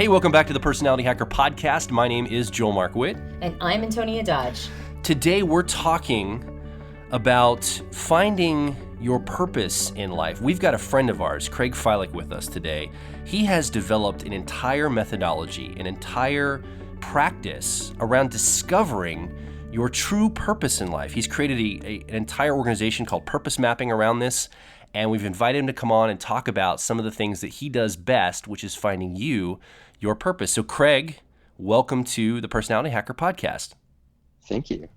Hey, welcome back to the Personality Hacker Podcast. My name is Joel Markowitz. And I'm Antonia Dodge. Today we're talking about finding your purpose in life. We've got a friend of ours, Craig Filion, with us today. He has developed an entire methodology, an entire practice around discovering your true purpose in life. He's created an entire organization called Purpose Mapping around this, and we've invited him to come on and talk about some of the things that he does best, which is finding your purpose. So Craig, welcome to the Personality Hacker Podcast. Thank you.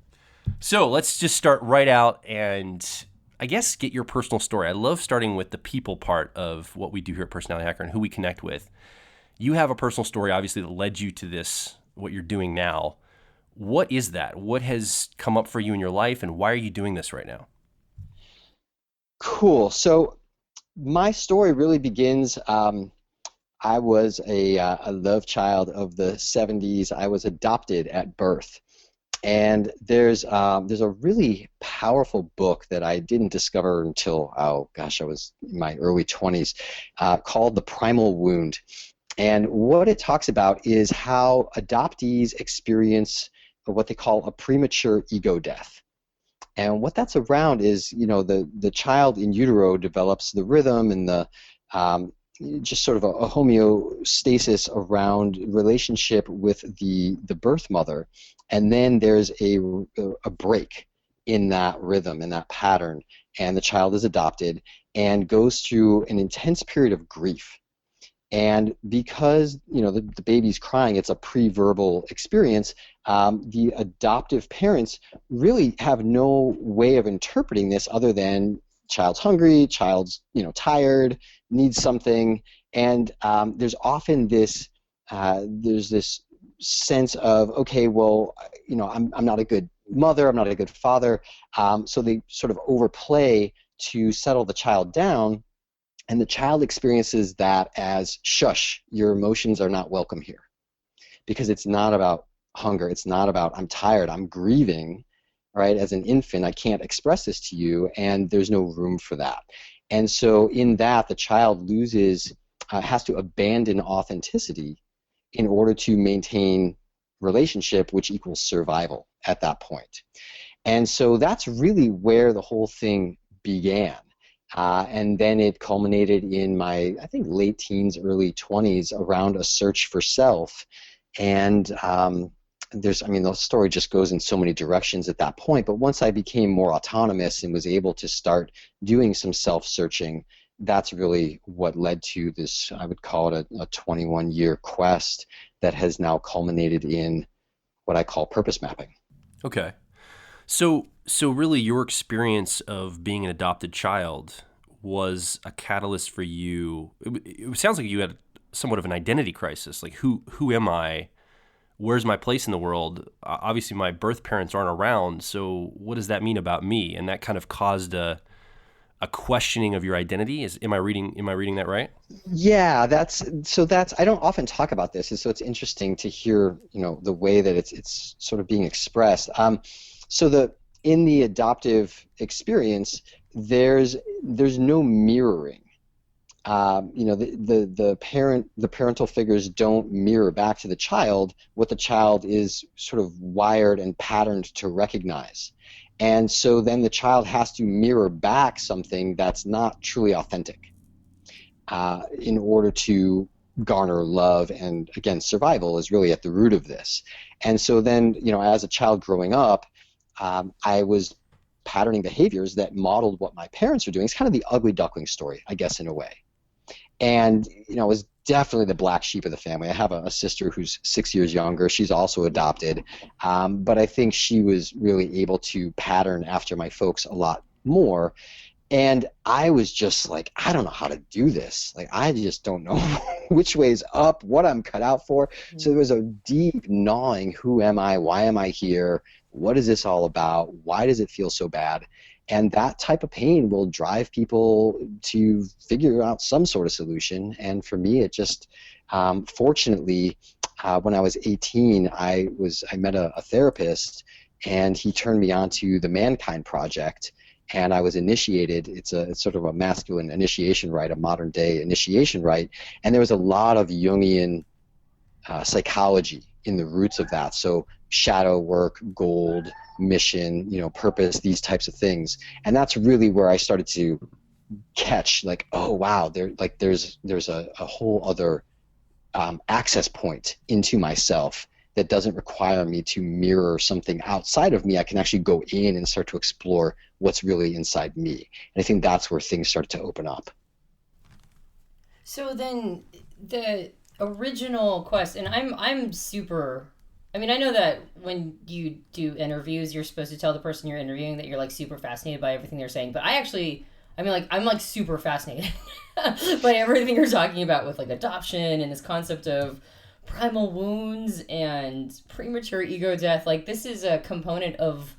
So let's just start right out and I guess get your personal story. I love starting with the people part of what we do here at Personality Hacker and who we connect with. You have a personal story, obviously, that led you to this, what you're doing now. What is that? What has come up for you in your life, and why are you doing this right now? Cool. So my story really begins, I was a love child of the 70s. I was adopted at birth. And there's a really powerful book that I didn't discover until, I was in my early 20s, called The Primal Wound. And what it talks about is how adoptees experience what they call a premature ego death. And what that's around is, the child in utero develops the rhythm and the just sort of a homeostasis around relationship with the birth mother. And then there's a break in that rhythm, in that pattern, and the child is adopted and goes through an intense period of grief. And because the baby's crying, it's a pre-verbal experience, the adoptive parents really have no way of interpreting this other than child's hungry, child's tired, needs something, and there's often this sense of, okay, well, I'm not a good mother, I'm not a good father, so they sort of overplay to settle the child down, and the child experiences that as, shush, your emotions are not welcome here, because it's not about hunger, it's not about I'm tired, I'm grieving, right? As an infant, I can't express this to you, and there's no room for that. And so in that, the child has to abandon authenticity in order to maintain relationship, which equals survival at that point. And so that's really where the whole thing began. And then it culminated in my, I think, late teens, early 20s around a search for self. And the story just goes in so many directions at that point. But once I became more autonomous and was able to start doing some self-searching, that's really what led to this, I would call it a 21-year quest that has now culminated in what I call purpose mapping. Okay. So really your experience of being an adopted child was a catalyst for you. It sounds like you had somewhat of an identity crisis. Like, who am I? Where's my place in the world? Obviously, my birth parents aren't around, so what does that mean about me? And that kind of caused a questioning of your identity. Am I reading that right? Yeah, that's I don't often talk about this, and so it's interesting to hear the way that it's sort of being expressed. In the adoptive experience, there's no mirroring. The parental figures don't mirror back to the child what the child is sort of wired and patterned to recognize. And so then the child has to mirror back something that's not truly authentic in order to garner love, and again, survival is really at the root of this. And so then, as a child growing up, I was patterning behaviors that modeled what my parents were doing. It's kind of the ugly duckling story, I guess, in a way. And it was definitely the black sheep of the family. I have a sister who's 6 years younger. She's also adopted, but I think she was really able to pattern after my folks a lot more. And I was just like, I don't know how to do this. Like, I just don't know which way's up, what I'm cut out for. Mm-hmm. So there was a deep gnawing, who am I? Why am I here? What is this all about? Why does it feel so bad? And that type of pain will drive people to figure out some sort of solution. And for me, it just, fortunately, when I was 18, I met a therapist, and he turned me on to the Mankind Project. And I was initiated. It's sort of a masculine initiation rite, a modern day initiation rite. And there was a lot of Jungian psychology in the roots of that. So shadow work, gold, mission, purpose, these types of things. And that's really where I started to catch, like, oh wow, there's a whole other access point into myself that doesn't require me to mirror something outside of me. I can actually go in and start to explore what's really inside me. And I think that's where things start to open up. So then the original quest, and I'm super. I mean, I know that when you do interviews, you're supposed to tell the person you're interviewing that you're like super fascinated by everything they're saying. But I'm like super fascinated by everything you're talking about with like adoption and this concept of primal wounds and premature ego death. Like, this is a component of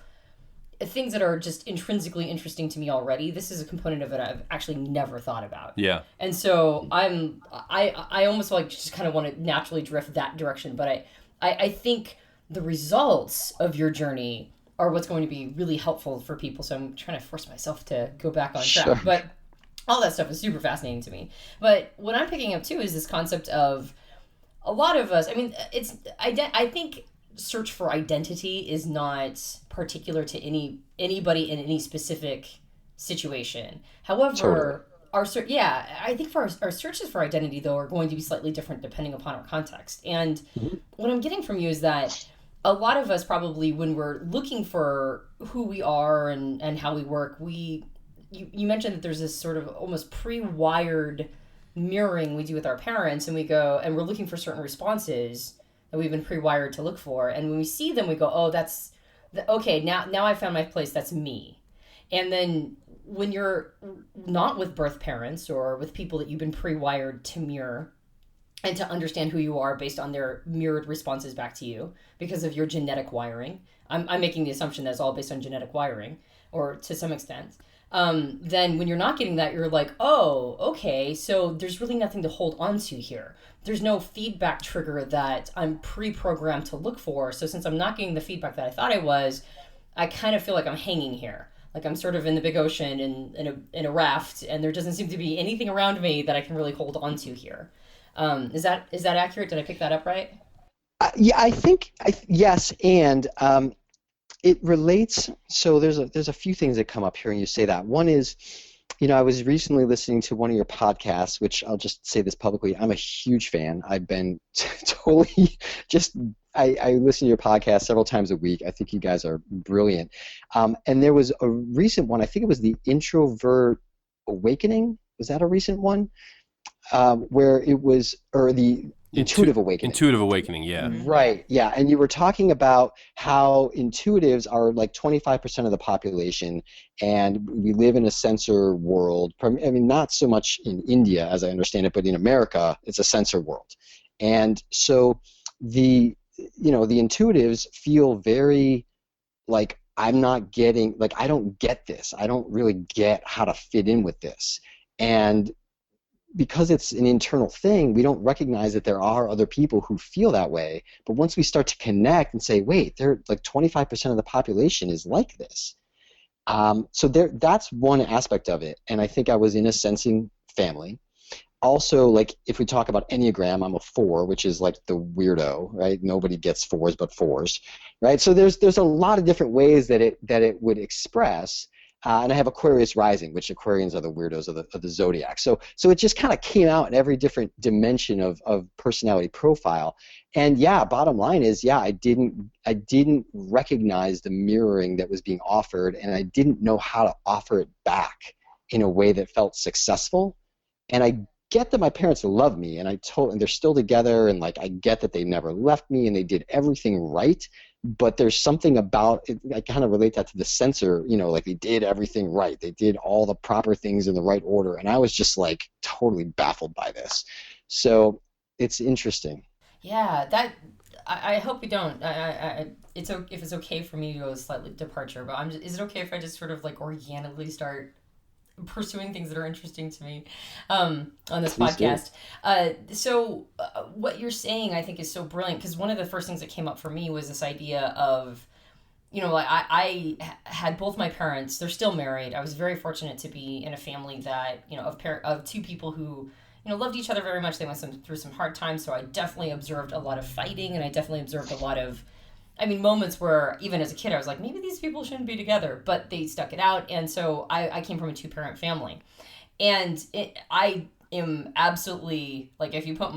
things that are just intrinsically interesting to me already. This is a component of it I've actually never thought about. Yeah. And so I almost like just kind of want to naturally drift that direction. But I think the results of your journey are what's going to be really helpful for people. So I'm trying to force myself to go back on track. Sure. But all that stuff is super fascinating to me. But what I'm picking up too is this concept of a lot of us. I mean, I think search for identity is not particular to anybody in any specific situation. However, Totally. I think for our searches for identity though are going to be slightly different depending upon our context. And what I'm getting from you is that a lot of us probably, when we're looking for who we are and how we work, you mentioned that there's this sort of almost pre-wired mirroring we do with our parents, and we go and we're looking for certain responses that we've been pre-wired to look for, and when we see them we go, oh, that's okay, now I found my place, that's me. And then when you're not with birth parents or with people that you've been pre-wired to mirror and to understand who you are based on their mirrored responses back to you because of your genetic wiring, I'm making the assumption that it's all based on genetic wiring, or to some extent, then when you're not getting that, you're like, oh, okay, so there's really nothing to hold on to here. There's no feedback trigger that I'm pre-programmed to look for. So since I'm not getting the feedback that I thought I was, I kind of feel like I'm hanging here. Like I'm sort of in the big ocean in a raft, and there doesn't seem to be anything around me that I can really hold on to here. Is that accurate? Did I pick that up right? Yeah, I think yes, and it relates. So there's a few things that come up here when you say that. One is, I was recently listening to one of your podcasts, which I'll just say this publicly. I'm a huge fan. I've been totally just. I listen to your podcast several times a week. I think you guys are brilliant. And there was a recent one. I think it was the Introvert Awakening. Was that a recent one? Where it was, or the Intuitive Awakening. Intuitive Awakening, yeah. Right, yeah. And you were talking about how intuitives are like 25% of the population, and we live in a sensor world. I mean, not so much in India, as I understand it, but in America, it's a sensor world. And so the intuitives feel very like, I'm not getting, like, I don't get this. I don't really get how to fit in with this. And because it's an internal thing, we don't recognize that there are other people who feel that way. But once we start to connect and say, wait, they're like 25% of the population is like this. So that's one aspect of it. And I think I was in a sensing family. Also, like, if we talk about Enneagram, I'm a 4, which is like the weirdo, right? Nobody gets 4s but 4s, right? So there's a lot of different ways that it would express. And I have Aquarius rising, which Aquarians are the weirdos of the zodiac. So it just kind of came out in every different dimension of personality profile. And yeah, bottom line is, yeah, I didn't recognize the mirroring that was being offered, and I didn't know how to offer it back in a way that felt successful. And I get that my parents love me, and and they're still together, and like I get that they never left me and they did everything right. But there's something about it, I kind of relate that to the sensor, like they did everything right. They did all the proper things in the right order. And I was just like totally baffled by this. So it's interesting. Yeah, I hope we don't. If it's okay for me to go a slightly departure, but is it okay if I just sort of like organically start pursuing things that are interesting to me on this Please podcast? So what you're saying, I think, is so brilliant, because one of the first things that came up for me was this idea of, like I had both my parents. They're still married. I was very fortunate to be in a family that, of two people who, loved each other very much. They went through some hard times, so I definitely observed a lot of fighting, and I definitely observed a lot of, moments where even as a kid I was like, maybe these people shouldn't be together, but they stuck it out. And so I came from a 2-parent family, and I am absolutely, like, if you put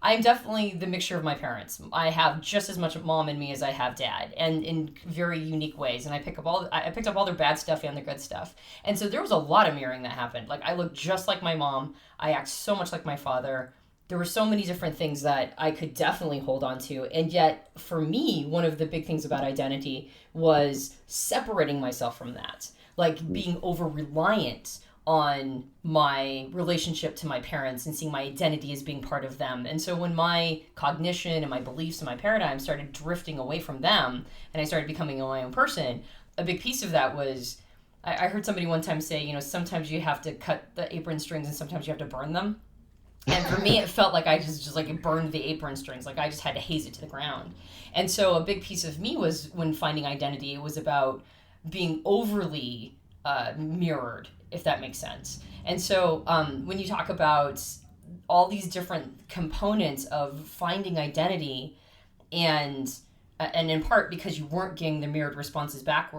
I'm definitely the mixture of my parents. I have just as much mom in me as I have dad, and in very unique ways. And I picked up all their bad stuff and their good stuff. And so there was a lot of mirroring that happened. Like, I look just like my mom. I act so much like my father. There were so many different things that I could definitely hold on to. And yet, for me, one of the big things about identity was separating myself from that. Like, being over-reliant on my relationship to my parents and seeing my identity as being part of them. And so when my cognition and my beliefs and my paradigm started drifting away from them and I started becoming my own person, a big piece of that was, I heard somebody one time say, sometimes you have to cut the apron strings and sometimes you have to burn them. And for me, it felt like I just like burned the apron strings. Like, I just had to haze it to the ground. And so a big piece of me was, when finding identity, it was about being overly mirrored, if that makes sense. And so when you talk about all these different components of finding identity, and in part because you weren't getting the mirrored responses back,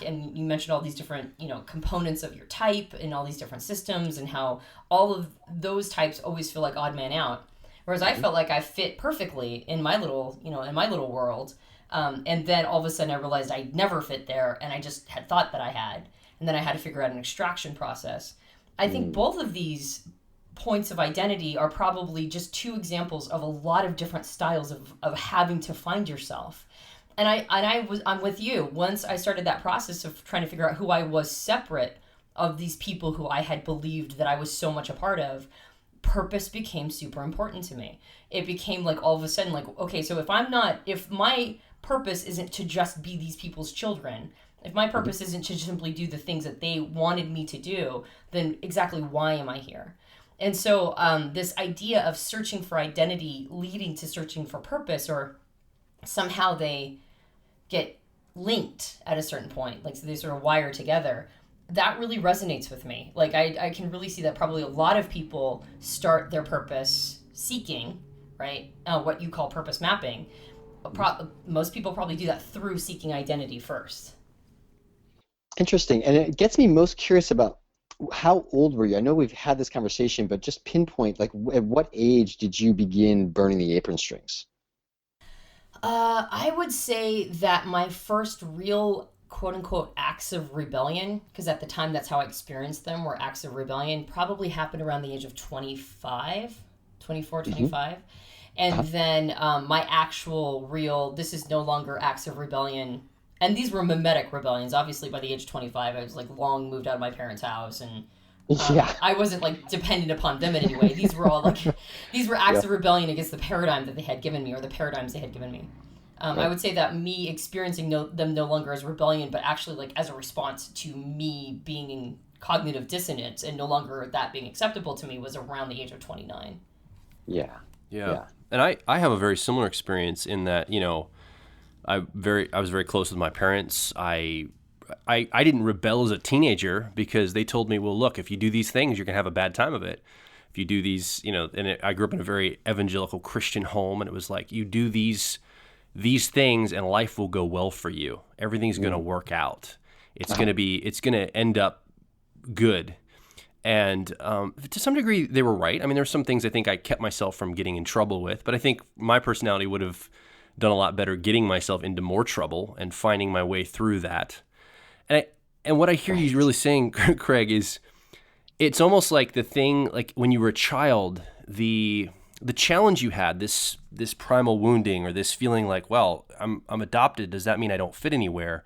and you mentioned all these different components of your type and all these different systems, and how all of those types always feel like odd man out, whereas I felt like I fit perfectly in my little world, and then all of a sudden I realized I never fit there, and I just had thought that I had. And then I had to figure out an extraction process. I think both of these points of identity are probably just 2 examples of a lot of different styles of having to find yourself. And I'm with you. Once I started that process of trying to figure out who I was separate of these people who I had believed that I was so much a part of, purpose became super important to me. It became like, all of a sudden, like, okay, so if my purpose isn't to just be these people's children, if my purpose isn't to simply do the things that they wanted me to do, then exactly why am I here? And so this idea of searching for identity leading to searching for purpose, or somehow they get linked at a certain point, like, so they sort of wire together, that really resonates with me. Like, I can really see that probably a lot of people start their purpose seeking, right? What you call purpose mapping. Most people probably do that through seeking identity first. Interesting. And it gets me most curious about, how old were you? I know we've had this conversation, but just pinpoint, like, at what age did you begin burning the apron strings? I would say that my first real quote-unquote acts of rebellion, because at the time that's how I experienced them, were acts of rebellion, probably happened around the age of 24, 25. And then my actual real, this is no longer acts of rebellion. And these were mimetic rebellions. Obviously, by the age of 25, I was like long moved out of my parents' house, and I wasn't like dependent upon them in any way. These were all like, these were acts of rebellion against the paradigm that they had given me, or the paradigms they had given me. I would say that me experiencing them no longer as rebellion, but actually like as a response to me being in cognitive dissonance and no longer that being acceptable to me, was around the age of 29. Yeah. And I have a very similar experience in that, I was very close with my parents. I didn't rebel as a teenager because they told me, well, look, if you do these things, you're going to have a bad time of it. If you do these, I grew up in a very evangelical Christian home, and it was like, you do these things and life will go well for you. Everything's going to work out. It's going to end up good. And to some degree, they were right. I mean, there's some things I think I kept myself from getting in trouble with, but I think my personality would have done a lot better getting myself into more trouble and finding my way through that. And what I hear you really saying, Craig, is it's almost like the thing, like when you were a child, the challenge you had, this primal wounding, or this feeling like, well, I'm adopted, does that mean I don't fit anywhere,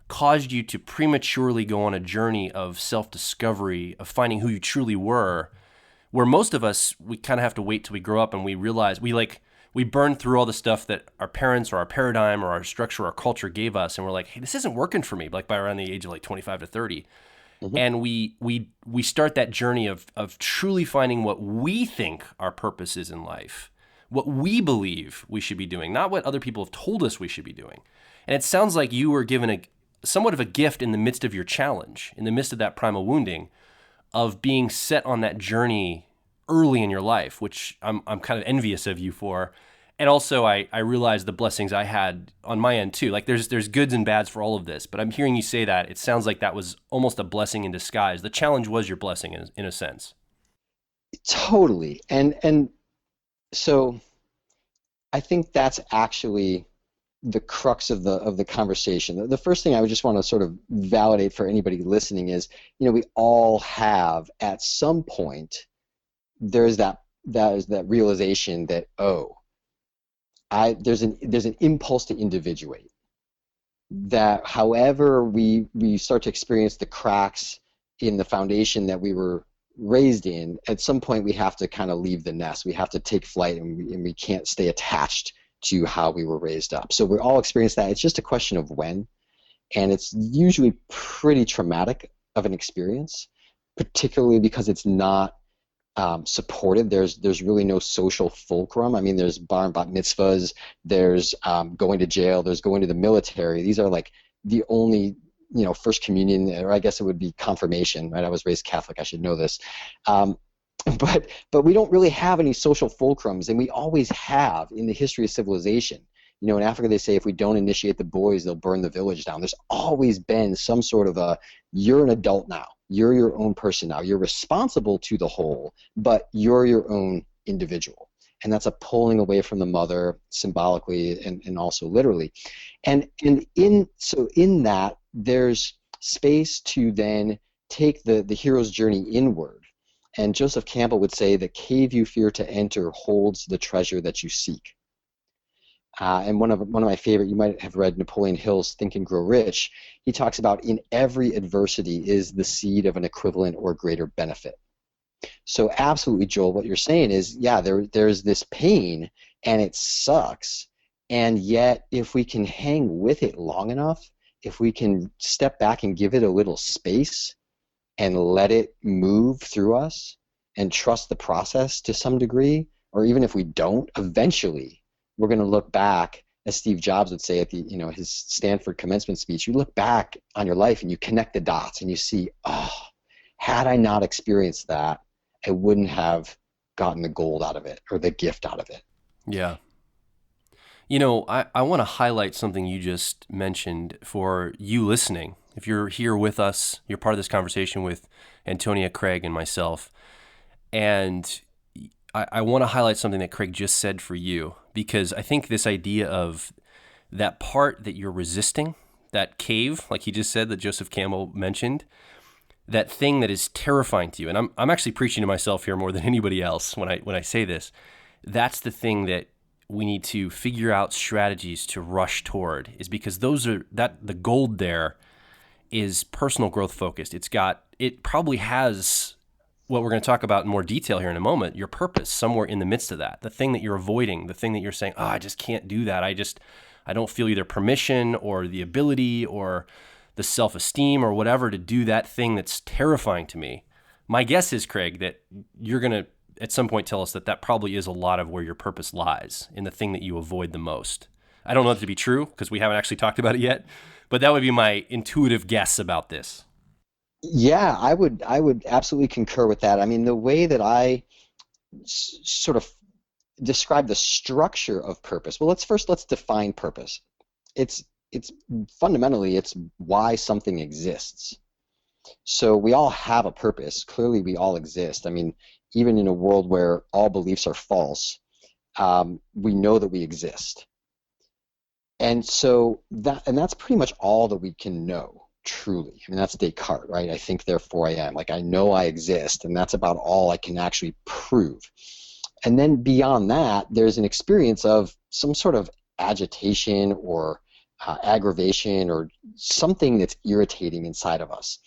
caused you to prematurely go on a journey of self-discovery, of finding who you truly were, where most of us, we kind of have to wait till we grow up and we realize we burn through all the stuff that our parents or our paradigm or our structure or our culture gave us, and we're like, hey, this isn't working for me, like by around the age of like 25 to 30. Mm-hmm. And we start that journey of truly finding what we think our purpose is in life, what we believe we should be doing, not what other people have told us we should be doing. And it sounds like you were given somewhat of a gift in the midst of your challenge, in the midst of that primal wounding, of being set on that journey early in your life, which I'm kind of envious of you for. And also I realized the blessings I had on my end too. Like there's goods and bads for all of this, but I'm hearing you say that it sounds like that was almost a blessing in disguise. The challenge was your blessing in a sense. Totally. And so I think that's actually the crux of the conversation. The first thing I would just want to sort of validate for anybody listening is, we all have at some point, there's that realization that, oh, there's an impulse to individuate. That however we start to experience the cracks in the foundation that we were raised in, at some point we have to kind of leave the nest. We have to take flight, and we can't stay attached to how we were raised up. So we all experience that. It's just a question of when, and it's usually pretty traumatic of an experience, particularly because it's not supported. There's really no social fulcrum. I mean, there's bar and bat mitzvahs, there's going to jail, there's going to the military. These are like the only, first communion, or I guess it would be confirmation, right? I was raised Catholic, I should know this. But we don't really have any social fulcrums, and we always have in the history of civilization. In Africa they say if we don't initiate the boys, they'll burn the village down. There's always been some sort of you're an adult now. You're your own person now. You're responsible to the whole, but you're your own individual. And that's a pulling away from the mother symbolically and also literally. And in that, there's space to then take the hero's journey inward. And Joseph Campbell would say, the cave you fear to enter holds the treasure that you seek. And one of my favorite, you might have read Napoleon Hill's Think and Grow Rich. He talks about in every adversity is the seed of an equivalent or greater benefit. So absolutely, Joel, what you're saying is, yeah, there's this pain and it sucks, and yet if we can hang with it long enough, if we can step back and give it a little space and let it move through us and trust the process to some degree, or even if we don't, eventually we're going to look back, as Steve Jobs would say at his Stanford commencement speech. You look back on your life and you connect the dots and you see, oh, had I not experienced that, I wouldn't have gotten the gold out of it or the gift out of it. Yeah. I want to highlight something you just mentioned for you listening. If you're here with us, you're part of this conversation with Antonia, Craig, and myself. And I want to highlight something that Craig just said for you, because I think this idea of that part that you're resisting, that cave, like he just said, that Joseph Campbell mentioned, that thing that is terrifying to you, and I'm actually preaching to myself here more than anybody else when I say this, that's the thing that we need to figure out strategies to rush toward, is because the gold there is personal growth focused. It probably has what we're going to talk about in more detail here in a moment, your purpose somewhere in the midst of that, the thing that you're avoiding, the thing that you're saying, oh, I just can't do that. I don't feel either permission or the ability or the self-esteem or whatever to do that thing that's terrifying to me. My guess is, Craig, that you're going to at some point tell us that probably is a lot of where your purpose lies, in the thing that you avoid the most. I don't know that to be true because we haven't actually talked about it yet, but that would be my intuitive guess about this. Yeah, I would absolutely concur with that. I mean, the way that I sort of describe the structure of purpose. Well, let's define purpose. It's fundamentally it's why something exists. So we all have a purpose. Clearly, we all exist. I mean, even in a world where all beliefs are false, we know that we exist. And so that's pretty much all that we can know. Truly. I mean, that's Descartes, right? I think, therefore I am. Like, I know I exist, and that's about all I can actually prove. And then beyond that, there's an experience of some sort of agitation or aggravation or something that's irritating inside of us.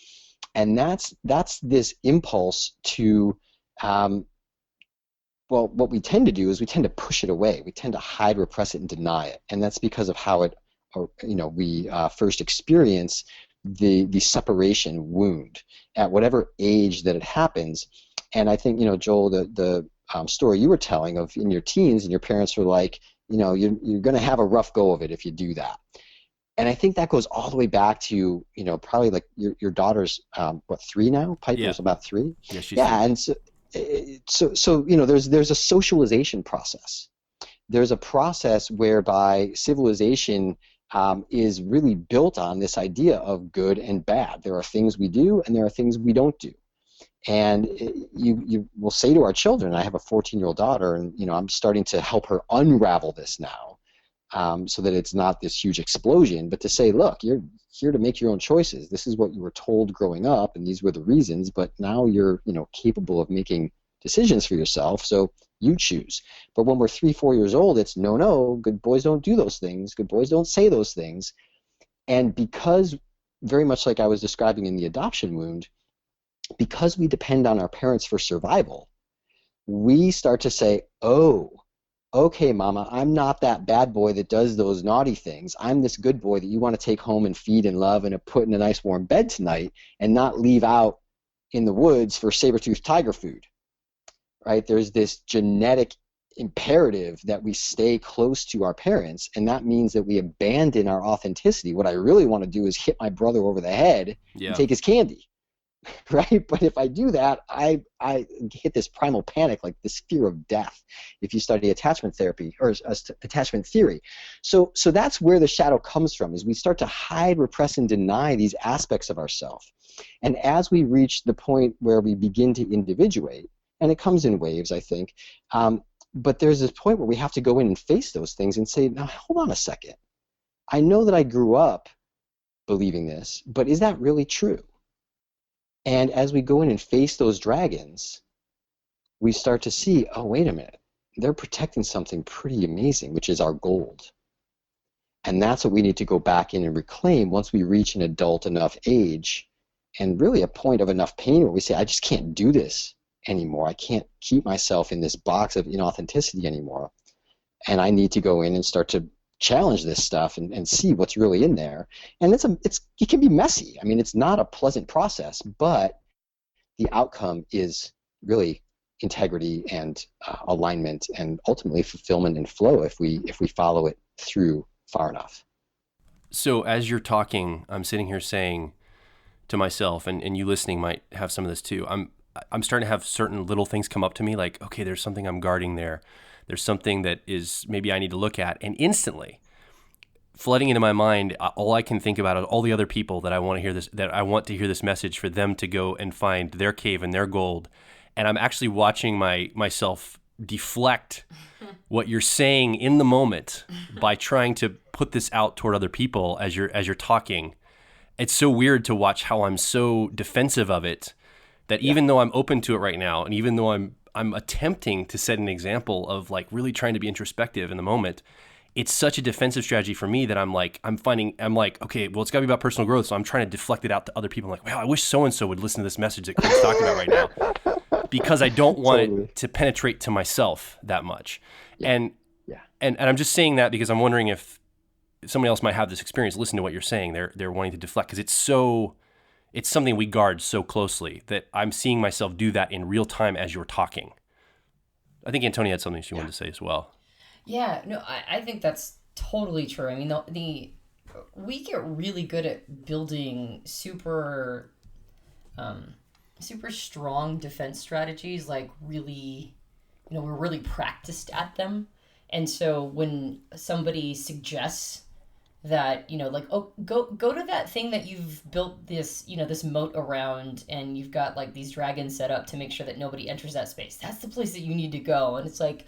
And that's this impulse to, what we tend to do is we tend to push it away. We tend to hide, repress it, and deny it. And that's because of how we first experience the separation wound at whatever age that it happens. And I think, Joel, the story you were telling of in your teens, and your parents were like, you're going to have a rough go of it if you do that. And I think that goes all the way back to, probably like your daughter's, 3 now? Piper's about 3? Yeah, she's 3. Yeah, and So there's a socialization process. There's a process whereby civilization is really built on this idea of good and bad. There are things we do and there are things we don't do. And you will say to our children, I have a 14-year-old daughter, and I'm starting to help her unravel this now, so that it's not this huge explosion, but to say, look, you're here to make your own choices. This is what you were told growing up, and these were the reasons, but now you're capable of making decisions for yourself, so you choose. But when we're 3-4 years old, it's no, good boys don't do those things, good boys don't say those things. And because, very much like I was describing in the adoption wound, because we depend on our parents for survival, we start to say, oh, okay, Mama, I'm not that bad boy that does those naughty things. I'm this good boy that you want to take home and feed and love and put in a nice warm bed tonight and not leave out in the woods for saber-toothed tiger food, right? There's this genetic imperative that we stay close to our parents, and that means that we abandon our authenticity. What I really want to do is hit my brother over the head and take his candy. Right? But if I do that, I hit this primal panic, like this fear of death, if you study attachment therapy or attachment theory. So that's where the shadow comes from, is we start to hide, repress, and deny these aspects of ourselves. And as we reach the point where we begin to individuate, and it comes in waves, I think, but there's this point where we have to go in and face those things and say, now, hold on a second. I know that I grew up believing this, but is that really true? And as we go in and face those dragons, we start to see, oh, wait a minute, they're protecting something pretty amazing, which is our gold. And that's what we need to go back in and reclaim once we reach an adult enough age, and really a point of enough pain where we say, I just can't do this anymore. I can't keep myself in this box of inauthenticity anymore. And I need to go in and start to challenge this stuff and see what's really in there. And it can be messy. I mean, it's not a pleasant process, but the outcome is really integrity and alignment and ultimately fulfillment and flow if we follow it through far enough. So as you're talking, I'm sitting here saying to myself, and you listening might have some of this too, I'm starting to have certain little things come up to me, like, okay, there's something I'm guarding there. There's something that is maybe I need to look at, and instantly flooding into my mind, all I can think about is all the other people that I want to hear this message for them to go and find their cave and their gold. And I'm actually watching myself deflect what you're saying in the moment by trying to put this out toward other people as you're talking. It's so weird to watch how I'm so defensive of it that even though I'm open to it right now, and even though I'm attempting to set an example of like really trying to be introspective in the moment, it's such a defensive strategy for me that I'm like, okay, well, it's got to be about personal growth. So I'm trying to deflect it out to other people. I'm like, wow, I wish so-and-so would listen to this message that Craig's talking about right now, because I don't want it to penetrate to myself that much. And I'm just saying that because I'm wondering if somebody else might have this experience. Listen to what you're saying. They're wanting to deflect because it's something we guard so closely that I'm seeing myself do that in real time as you're talking. I think Antonia had something she wanted to say as well. Yeah, no, I think that's totally true. I mean, we get really good at building super strong defense strategies, like really, we're really practiced at them. And so when somebody suggests that, like, oh, go to that thing that you've built this, this moat around, and you've got like these dragons set up to make sure that nobody enters that space. That's the place that you need to go. And it's like,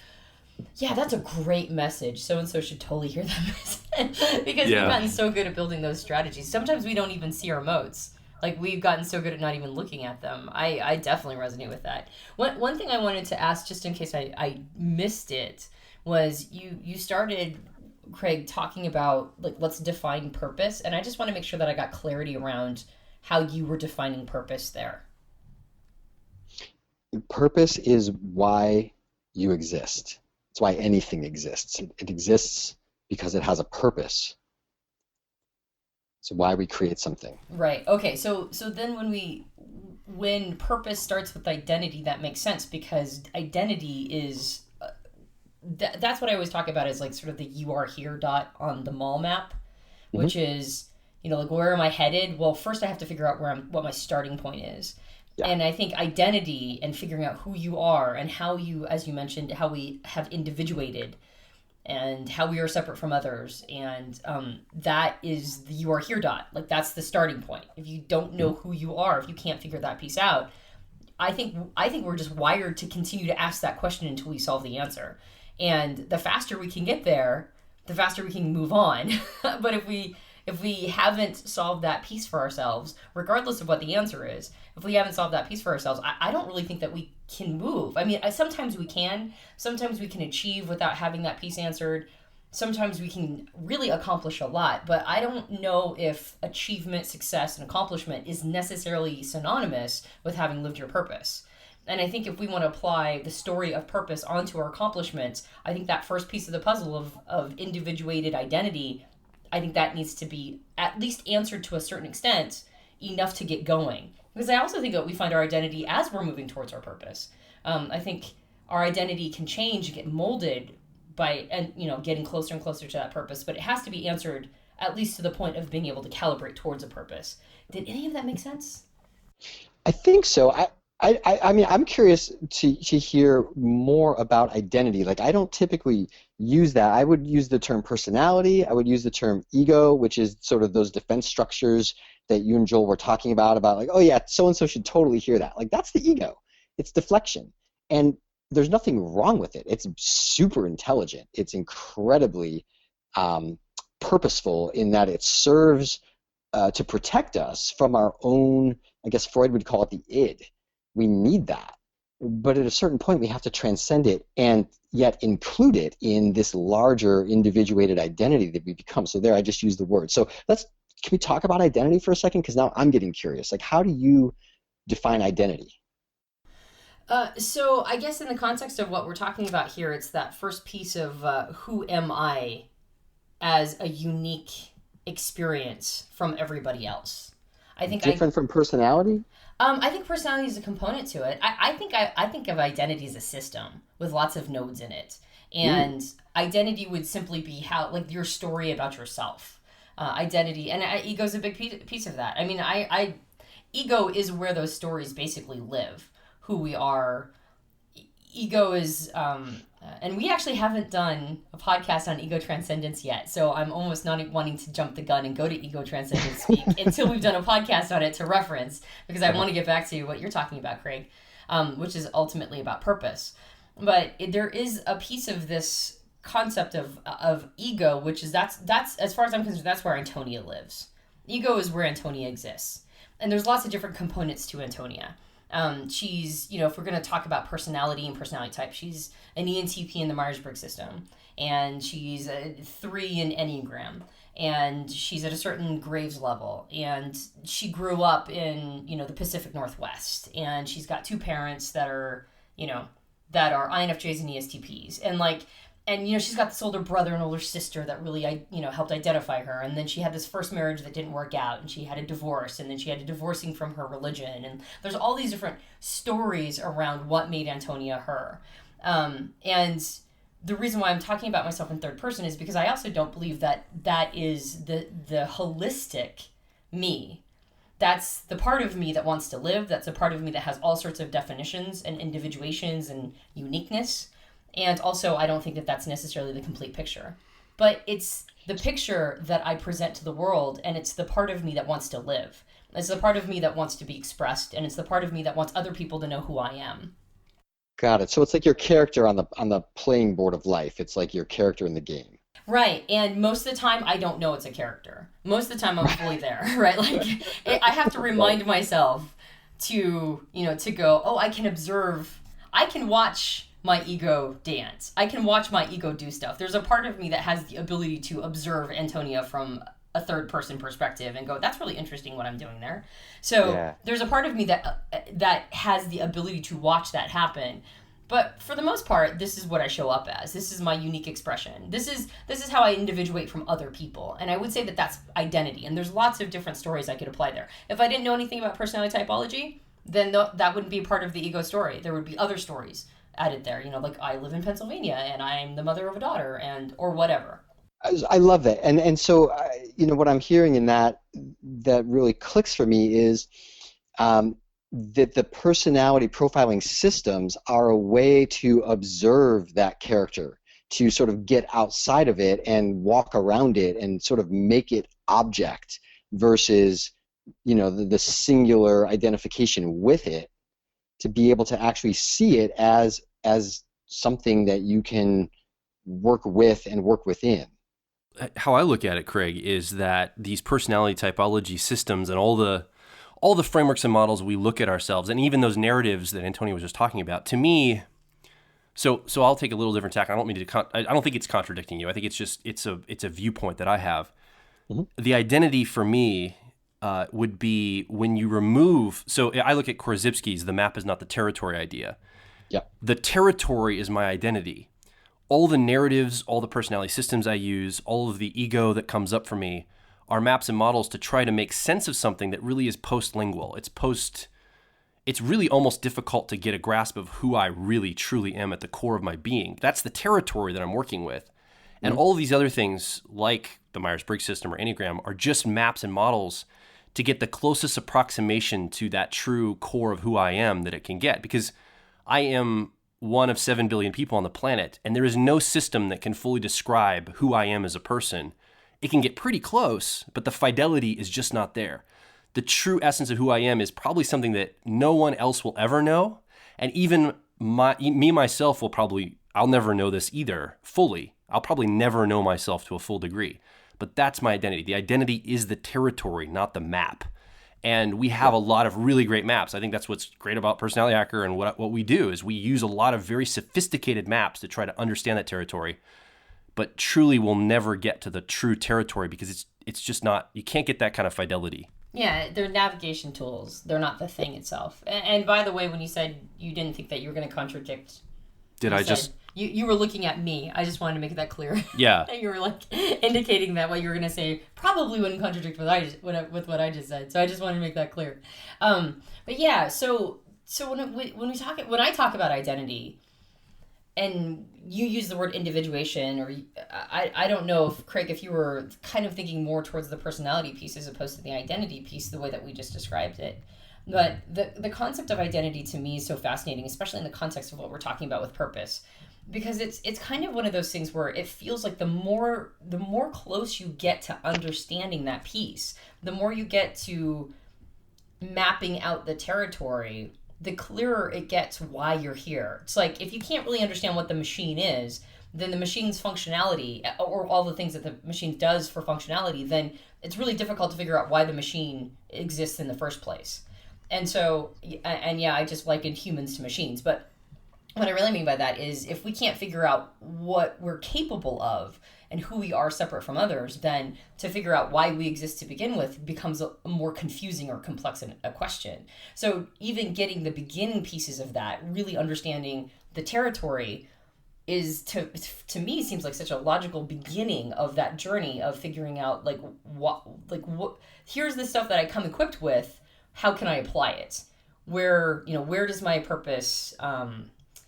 yeah, that's a great message. So-and-so should totally hear that message because we've gotten so good at building those strategies. Sometimes we don't even see our moats. Like, we've gotten so good at not even looking at them. I definitely resonate with that. One thing I wanted to ask, just in case I missed it, was you started, Craig, talking about, like, let's define purpose. And I just want to make sure that I got clarity around how you were defining purpose there. Purpose is why you exist. It's why anything exists. It exists because it has a purpose. So why we create something. Right. Okay. So then when purpose starts with identity, that makes sense, because identity is that's what I always talk about as like sort of the "you are here" dot on the mall map, which is, like, where am I headed? Well, first I have to figure out what my starting point is. Yeah. And I think identity and figuring out who you are and how you, as you mentioned, how we have individuated and how we are separate from others. And that is the you are here dot. Like, that's the starting point. If you don't know who you are, if you can't figure that piece out, I think we're just wired to continue to ask that question until we solve the answer. And the faster we can get there, the faster we can move on. But if we haven't solved that piece for ourselves, regardless of what the answer is, if we haven't solved that piece for ourselves, I don't really think that we can move. I mean, sometimes we can. Sometimes we can achieve without having that piece answered. Sometimes we can really accomplish a lot, but I don't know if achievement, success, and accomplishment is necessarily synonymous with having lived your purpose. And I think if we want to apply the story of purpose onto our accomplishments, I think that first piece of the puzzle of individuated identity, I think that needs to be at least answered to a certain extent, enough to get going. Because I also think that we find our identity as we're moving towards our purpose. I think our identity can change and get molded by, and getting closer and closer to that purpose, but it has to be answered at least to the point of being able to calibrate towards a purpose. Did any of that make sense? I think so. I mean, I'm curious to hear more about identity. Like, I don't typically use that. I would use the term personality. I would use the term ego, which is sort of those defense structures that you and Joel were talking about like, oh yeah, so-and-so should totally hear that. Like, that's the ego. It's deflection. And there's nothing wrong with it. It's super intelligent. It's incredibly purposeful in that it serves to protect us from our own, I guess Freud would call it the id. We need that. But at a certain point, we have to transcend it and yet include it in this larger individuated identity that we become. So there, I just used the word. So can we talk about identity for a second? Because now I'm getting curious. Like, how do you define identity? So I guess in the context of what we're talking about here, it's that first piece of who am I as a unique experience from everybody else. I think different from personality? I think personality is a component to it. I think of identity as a system with lots of nodes in it, and identity would simply be how, like, your story about yourself. Identity and ego is a big piece of that. I mean, ego is where those stories basically live. Who we are. Ego is, and we actually haven't done a podcast on ego transcendence yet, so I'm almost not wanting to jump the gun and go to ego transcendence speak until we've done a podcast on it to reference, because I want to get back to what you're talking about, Craig, which is ultimately about purpose. But there is a piece of this concept of ego, which is that's as far as I'm concerned, that's where Antonia lives. Ego is where Antonia exists, and there's lots of different components to Antonia. She's, if we're going to talk about personality and personality type, she's an ENTP in the Myers-Briggs system, and she's a 3 in Enneagram, and she's at a certain Graves level, and she grew up in, the Pacific Northwest, and she's got 2 parents that are, that are INFJs and ESTPs, and she's got this older brother and older sister that really, helped identify her. And then she had this first marriage that didn't work out, and she had a divorce, and then she had a divorcing from her religion. And there's all these different stories around what made Antonia her. And the reason why I'm talking about myself in third person is because I also don't believe that that is the holistic me. That's the part of me that wants to live. That's a part of me that has all sorts of definitions and individuations and uniqueness. And also, I don't think that that's necessarily the complete picture. But it's the picture that I present to the world, and it's the part of me that wants to live. It's the part of me that wants to be expressed, and it's the part of me that wants other people to know who I am. Got it. So it's like your character on the playing board of life. It's like your character in the game. Right, and most of the time, I don't know it's a character. Most of the time, I'm fully there, right? Like, I have to remind myself to go, oh, I can observe, I can watch my ego dance. I can watch my ego do stuff. There's a part of me that has the ability to observe Antonia from a third person perspective and go, that's really interesting what I'm doing there. So There's a part of me that has the ability to watch that happen. But for the most part, this is what I show up as. This is my unique expression. This is how I individuate from other people. And I would say that that's identity. And there's lots of different stories I could apply there. If I didn't know anything about personality typology, then that wouldn't be part of the ego story. There would be other stories added there, like I live in Pennsylvania and I'm the mother of a daughter or whatever. I love that. And so, what I'm hearing in that really clicks for me is that the personality profiling systems are a way to observe that character, to sort of get outside of it and walk around it and sort of make it object versus, the singular identification with it, to be able to actually see it as something that you can work with and work within. How I look at it, Craig, is that these personality typology systems and all the frameworks and models we look at ourselves, and even those narratives that Antonia was just talking about, to me, so I'll take a little different tack. I don't think it's contradicting you. I think it's just it's a viewpoint that I have. Mm-hmm. The identity for me would be when you remove. So I look at Korzybski's "the map is not the territory" idea. Yeah. The territory is my identity. All the narratives, all the personality systems I use, all of the ego that comes up for me are maps and models to try to make sense of something that really is post-lingual. It's really almost difficult to get a grasp of who I really truly am at the core of my being. That's the territory that I'm working with. And all of these other things, like the Myers-Briggs system or Enneagram, are just maps and models to get the closest approximation to that true core of who I am that it can get. Because I am one of 7 billion people on the planet, and there is no system that can fully describe who I am as a person. It can get pretty close, but the fidelity is just not there. The true essence of who I am is probably something that no one else will ever know, and even myself I'll never know this either fully. I'll probably never know myself to a full degree, but that's my identity. The identity is the territory, not the map. And we have a lot of really great maps. I think that's what's great about Personality Hacker, and what we do is we use a lot of very sophisticated maps to try to understand that territory, but truly we'll never get to the true territory because it's just not, you can't get that kind of fidelity. Yeah, they're navigation tools. They're not the thing itself. And by the way, when you said you didn't think that you were going to contradict... You were looking at me. I just wanted to make that clear. Yeah. And you were indicating that what you were going to say probably wouldn't contradict with what I just said. So I just wanted to make that clear. But yeah, so when I talk about identity, and you use the word individuation, or I don't know if, Craig, if you were kind of thinking more towards the personality piece as opposed to the identity piece, the way that we just described it. But the concept of identity to me is so fascinating, especially in the context of what we're talking about with purpose. Because it's kind of one of those things where it feels like the more close you get to understanding that piece, the more you get to mapping out the territory, the clearer it gets why you're here. It's like if you can't really understand what the machine is, then the machine's functionality, or all the things that the machine does for functionality, then it's really difficult to figure out why the machine exists in the first place. And so, and yeah, I just likened humans to machines, but what I really mean by that is if we can't figure out what we're capable of and who we are separate from others, then to figure out why we exist to begin with becomes a more confusing or complex a question. So even getting the beginning pieces of that, really understanding the territory, is to me seems like such a logical beginning of that journey of figuring out what here's the stuff that I come equipped with. How can I apply it? Where does my purpose?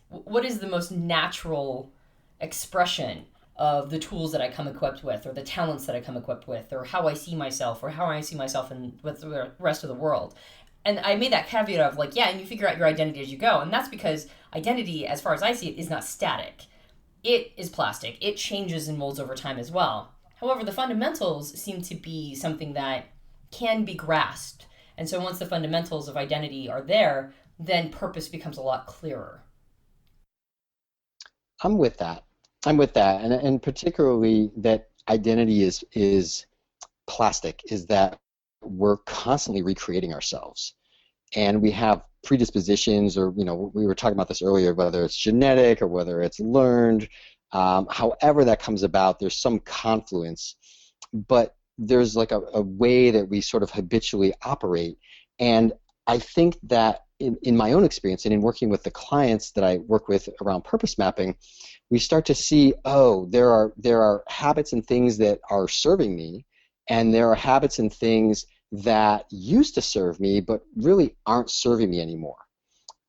What is the most natural expression of the tools that I come equipped with, or the talents that I come equipped with, or how I see myself, or how I see myself with the rest of the world? And I made that caveat of and you figure out your identity as you go. And that's because identity, as far as I see it, is not static. It is plastic. It changes and molds over time as well. However, the fundamentals seem to be something that can be grasped. And so once the fundamentals of identity are there, then purpose becomes a lot clearer. I'm with that, and particularly that identity is plastic, is that we're constantly recreating ourselves, and we have predispositions, or we were talking about this earlier, whether it's genetic or whether it's learned, however that comes about, there's some confluence, but there's a way that we sort of habitually operate, and I think that in my own experience and in working with the clients that I work with around purpose mapping, we start to see, there are habits and things that are serving me, and there are habits and things that used to serve me but really aren't serving me anymore.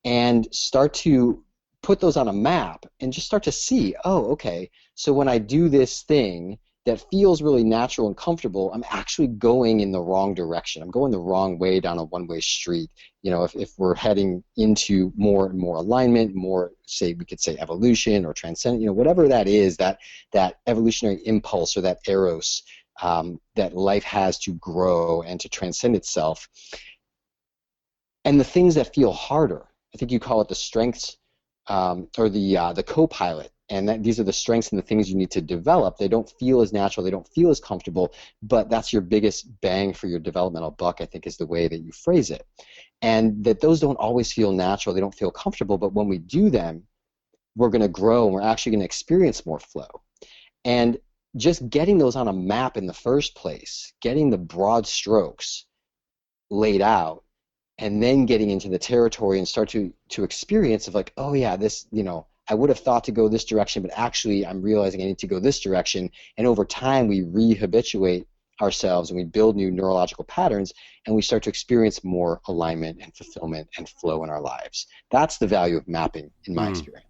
And start to put those on a map and just start to see, okay, so when I do this thing, that feels really natural and comfortable, I'm actually going in the wrong direction. I'm going the wrong way down a one-way street. If we're heading into more and more alignment, more, say, we could say evolution or transcendent, whatever that is, that evolutionary impulse or that eros that life has to grow and to transcend itself. And the things that feel harder, I think you call it the strengths or the co-pilot. And these are the strengths and the things you need to develop. They don't feel as natural, they don't feel as comfortable, but that's your biggest bang for your developmental buck, I think, is the way that you phrase it. And that those don't always feel natural, they don't feel comfortable, but when we do them, we're going to grow and we're actually going to experience more flow. And just getting those on a map in the first place, getting the broad strokes laid out, and then getting into the territory and start to experience of like, oh yeah, this, I would have thought to go this direction, but actually I'm realizing I need to go this direction. And over time, we re-habituate ourselves and we build new neurological patterns, and we start to experience more alignment and fulfillment and flow in our lives. That's the value of mapping in my experience.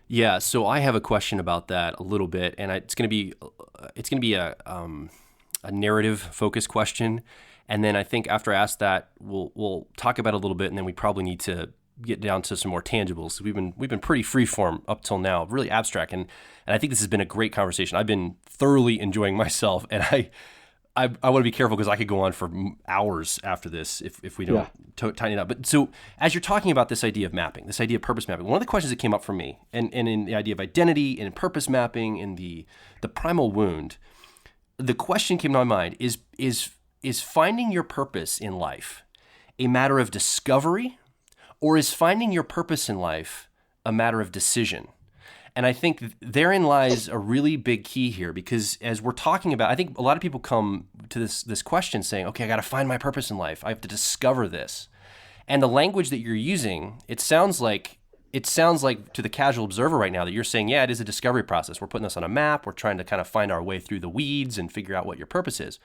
Yeah, so I have a question about that a little bit, and it's going to be a narrative-focused question, and then I think after I ask that, we'll talk about it a little bit, and then we probably need to get down to some more tangibles. We've been pretty freeform up till now, really abstract, and I think this has been a great conversation. I've been thoroughly enjoying myself, and I want to be careful because I could go on for hours after this if we don't tighten it up. But so as you're talking about this idea of mapping, this idea of purpose mapping, one of the questions that came up for me, and in the idea of identity and in purpose mapping and the primal wound, the question came to my mind is finding your purpose in life a matter of discovery, or is finding your purpose in life a matter of decision? And I think therein lies a really big key here, because as we're talking about, I think a lot of people come to this question saying, okay, I got to find my purpose in life. I have to discover this. And the language that you're using, it sounds like to the casual observer right now that you're saying, yeah, it is a discovery process. We're putting this on a map. We're trying to kind of find our way through the weeds and figure out what your purpose is.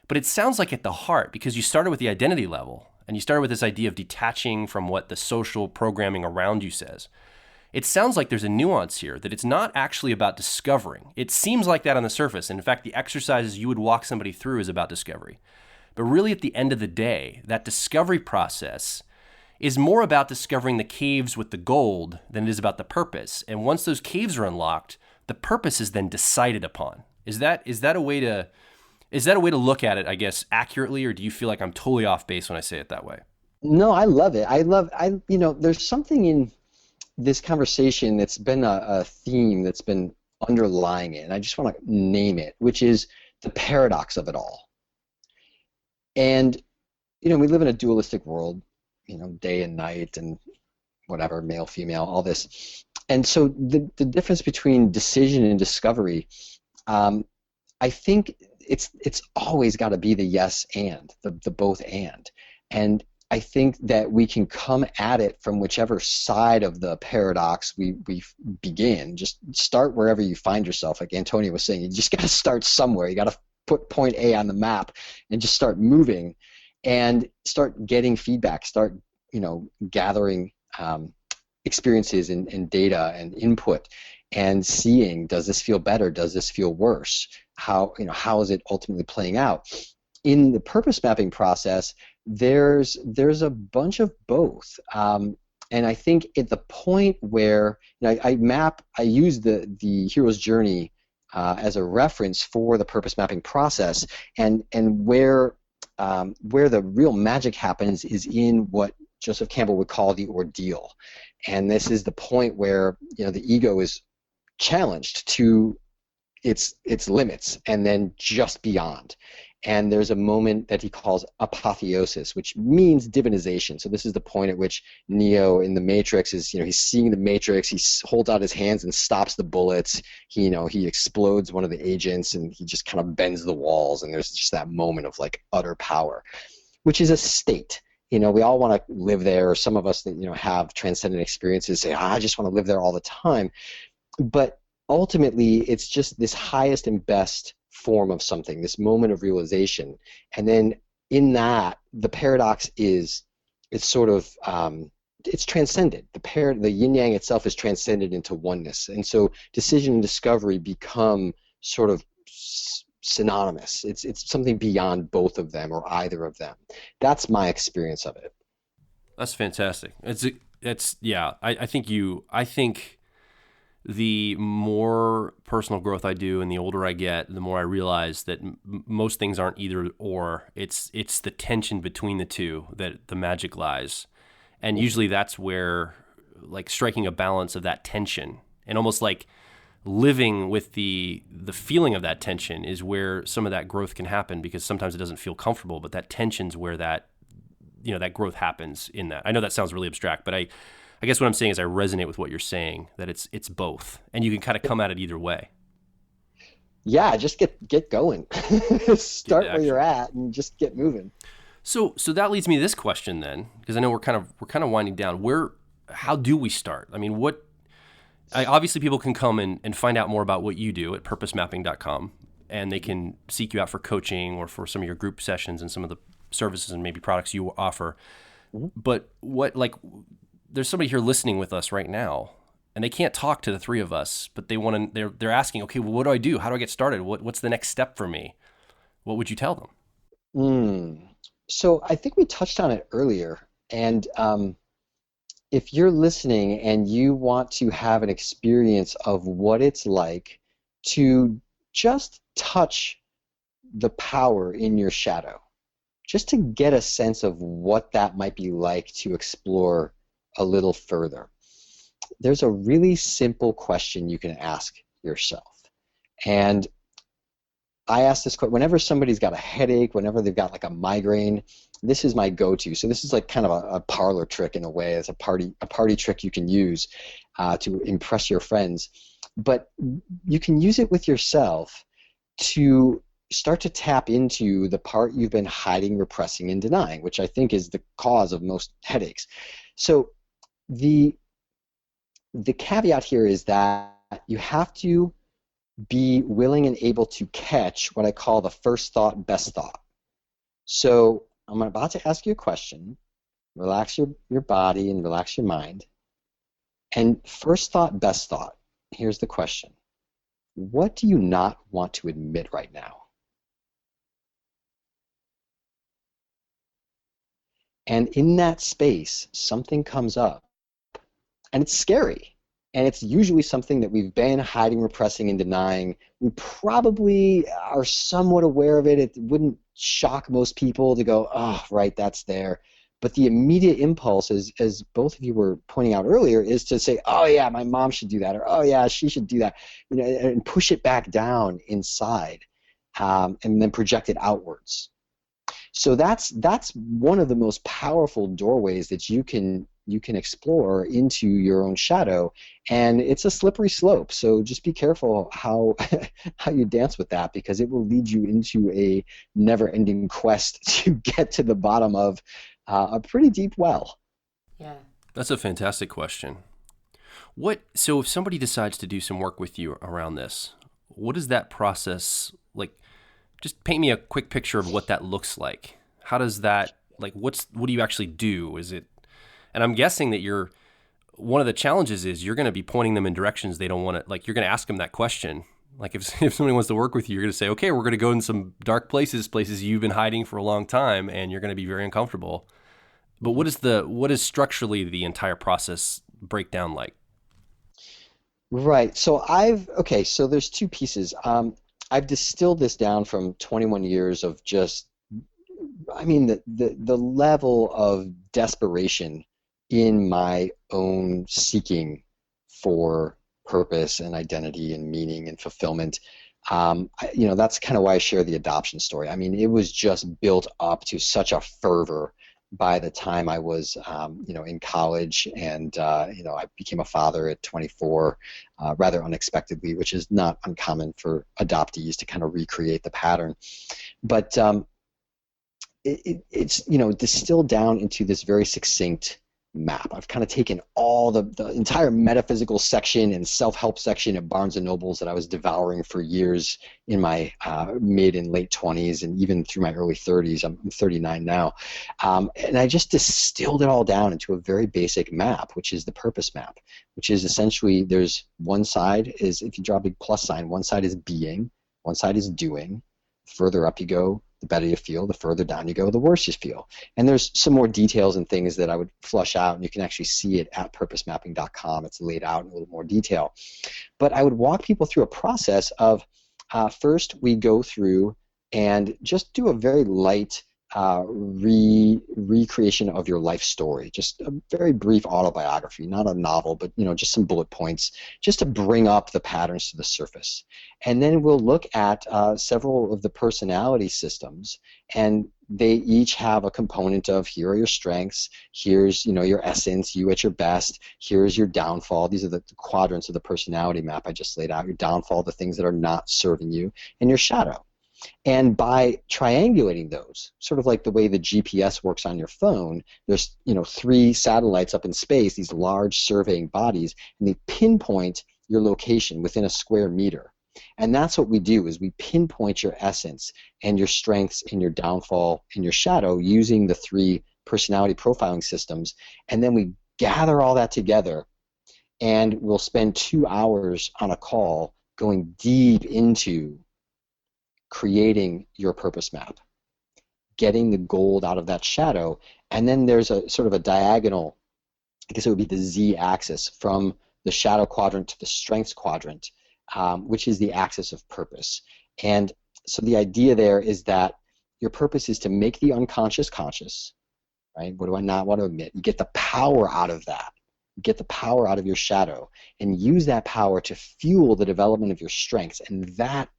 But it sounds like at the heart, because you started with the identity level, and you started with this idea of detaching from what the social programming around you says. It sounds like there's a nuance here, that it's not actually about discovering. It seems like that on the surface. And in fact, the exercises you would walk somebody through is about discovery. But really at the end of the day, that discovery process is more about discovering the caves with the gold than it is about the purpose. And once those caves are unlocked, the purpose is then decided upon. Is that a way to look at it, I guess, accurately, or do you feel like I'm totally off base when I say it that way? No, I love it. There's something in this conversation that's been a theme that's been underlying it, and I just want to name it, which is the paradox of it all. And, we live in a dualistic world, day and night and whatever, male, female, all this. And so the difference between decision and discovery, I think it's always got to be the yes and, the both and. And I think that we can come at it from whichever side of the paradox we begin. Just start wherever you find yourself. Like Antonia was saying, you just got to start somewhere. You got to put point A on the map and just start moving and start getting feedback, start gathering experiences and data and input and seeing, does this feel better? Does this feel worse? How is it ultimately playing out? In the purpose mapping process, there's a bunch of both, and I think at the point where I use the hero's journey as a reference for the purpose mapping process, and where the real magic happens is in what Joseph Campbell would call the ordeal, and this is the point where the ego is challenged to its limits and then just beyond. And there's a moment that he calls apotheosis, which means divinization. So this is the point at which Neo in the Matrix is, he's seeing the Matrix, he holds out his hands and stops the bullets. He explodes one of the agents and he just kind of bends the walls, and there's just that moment of like utter power, which is a state. We all want to live there, or some of us that have transcendent experiences say, I just want to live there all the time. But ultimately, it's just this highest and best form of something, this moment of realization. And then in that, the paradox is, it's sort of, it's transcended. The yin-yang itself is transcended into oneness. And so decision and discovery become sort of synonymous. It's something beyond both of them or either of them. That's my experience of it. That's fantastic. I think the more personal growth I do and the older I get, the more I realize that most things aren't either or. It's the tension between the two that the magic lies. And usually that's where, like, striking a balance of that tension and almost like living with the feeling of that tension is where some of that growth can happen, because sometimes it doesn't feel comfortable, but that tension's where that growth happens in that. I know that sounds really abstract, but I guess what I'm saying is I resonate with what you're saying, that it's both, and you can kind of come at it either way. Yeah, just get going. Start where you're at and just get moving. So that leads me to this question then, because I know we're kind of winding down. How do we start? I mean, obviously people can come and find out more about what you do at purposemapping.com, and they can seek you out for coaching or for some of your group sessions and some of the services and maybe products you offer. Mm-hmm. But there's somebody here listening with us right now, and they can't talk to the three of us, but they're asking, okay, well, what do I do? How do I get started? What's the next step for me? What would you tell them? So I think we touched on it earlier, and if you're listening and you want to have an experience of what it's like to just touch the power in your shadow, just to get a sense of what that might be like to explore a little further, there's a really simple question you can ask yourself. And I ask this question whenever somebody's got a headache, whenever they've got like a migraine. This is my go-to. So this is like kind of a parlor trick in a way. It's a party trick you can use to impress your friends. But you can use it with yourself to start to tap into the part you've been hiding, repressing, and denying, which I think is the cause of most headaches. So the caveat here is that you have to be willing and able to catch what I call the first thought, best thought. So I'm about to ask you a question. Relax your body and relax your mind. And first thought, best thought. Here's the question. What do you not want to admit right now? And in that space, something comes up. And it's scary. And it's usually something that we've been hiding, repressing, and denying. We probably are somewhat aware of it. It wouldn't shock most people to go, oh, right, that's there. But the immediate impulse, as both of you were pointing out earlier, is to say, oh, yeah, my mom should do that, or oh, yeah, she should do that, and push it back down inside, and then project it outwards. So that's one of the most powerful doorways that you can explore into your own shadow, and it's a slippery slope. So just be careful how you dance with that, because it will lead you into a never-ending quest to get to the bottom of a pretty deep well. Yeah, that's a fantastic question. So if somebody decides to do some work with you around this, what is that process like? Just paint me a quick picture of what that looks like. How does that, like, what do you actually do? Is it, and I'm guessing that one of the challenges is you're going to be pointing them in directions they don't want to, like, you're going to ask them that question. Like if somebody wants to work with you, you're going to say, okay, we're going to go in some dark places you've been hiding for a long time, and you're going to be very uncomfortable. But what is structurally the entire process break down like? Right. So so there's two pieces. I've distilled this down from 21 years of just, the level of desperation in my own seeking for purpose and identity and meaning and fulfillment. That's kind of why I share the adoption story. I mean, it was just built up to such a fervor by the time I was, in college, and I became a father at 24, rather unexpectedly, which is not uncommon for adoptees to kind of recreate the pattern. But it's distilled down into this very succinct map. I've kind of taken all the entire metaphysical section and self-help section at Barnes & Nobles that I was devouring for years in my mid and late 20s and even through my early 30s. I'm 39 now. And I just distilled it all down into a very basic map, which is the purpose map, which is essentially there's one side is, if you draw a big plus sign, one side is being, One side is doing. The further up you go, the better you feel. The further down you go, the worse you feel. And there's some more details and things that I would flush out, and you can actually see it at purposemapping.com. It's laid out in a little more detail. But I would walk people through a process of first we go through and just do a very light recreation of your life story, just a very brief autobiography, not a novel, but just some bullet points, just to bring up the patterns to the surface. And then we'll look at several of the personality systems, and they each have a component of, here are your strengths, here's your essence, you at your best, here's your downfall. These are the quadrants of the personality map I just laid out. Your downfall, the things that are not serving you, and your shadow. And by triangulating those, sort of like the way the GPS works on your phone, there's 3 satellites up in space, these large surveying bodies, and they pinpoint your location within a square meter. And that's what we do, is we pinpoint your essence and your strengths and your downfall and your shadow using the 3 personality profiling systems. And then we gather all that together, and we'll spend 2 hours on a call going deep into creating your purpose map, getting the gold out of that shadow, and then there's a sort of a diagonal, I guess it would be the z-axis, from the shadow quadrant to the strengths quadrant, which is the axis of purpose. And so the idea there is that your purpose is to make the unconscious conscious, right? What do I not want to admit? You get the power out of that. You get the power out of your shadow and use that power to fuel the development of your strengths, and that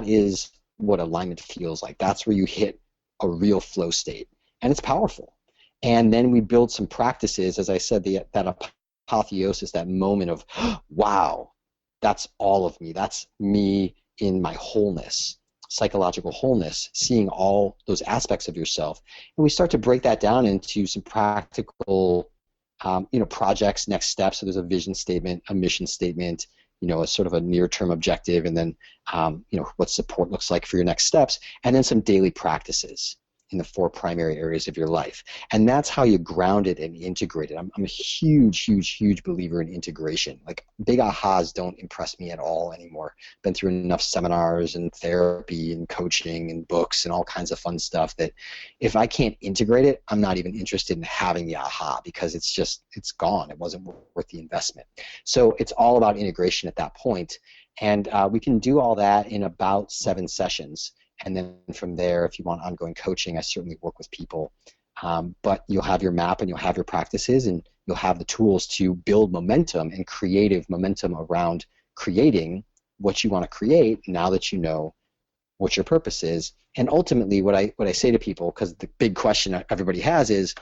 is what alignment feels like. That's where you hit a real flow state, and it's powerful. And then we build some practices, as I said, that apotheosis, that moment of, wow, that's all of me. That's me in my wholeness, psychological wholeness, seeing all those aspects of yourself. And we start to break that down into some practical projects, next steps. So there's a vision statement, a mission statement, a sort of a near-term objective, and then what support looks like for your next steps, and then some daily practices in the 4 primary areas of your life. And that's how you ground it and integrate it. I'm a huge believer in integration. Like, big ahas don't impress me at all anymore. Been through enough seminars and therapy and coaching and books and all kinds of fun stuff that if I can't integrate it, I'm not even interested in having the aha, because it's gone. It wasn't worth the investment. So it's all about integration at that point. And we can do all that in about 7 sessions. And then from there, if you want ongoing coaching, I certainly work with people. But you'll have your map and you'll have your practices, and you'll have the tools to build momentum and creative momentum around creating what you want to create now that you know what your purpose is. And ultimately, what I say to people, because the big question everybody has is,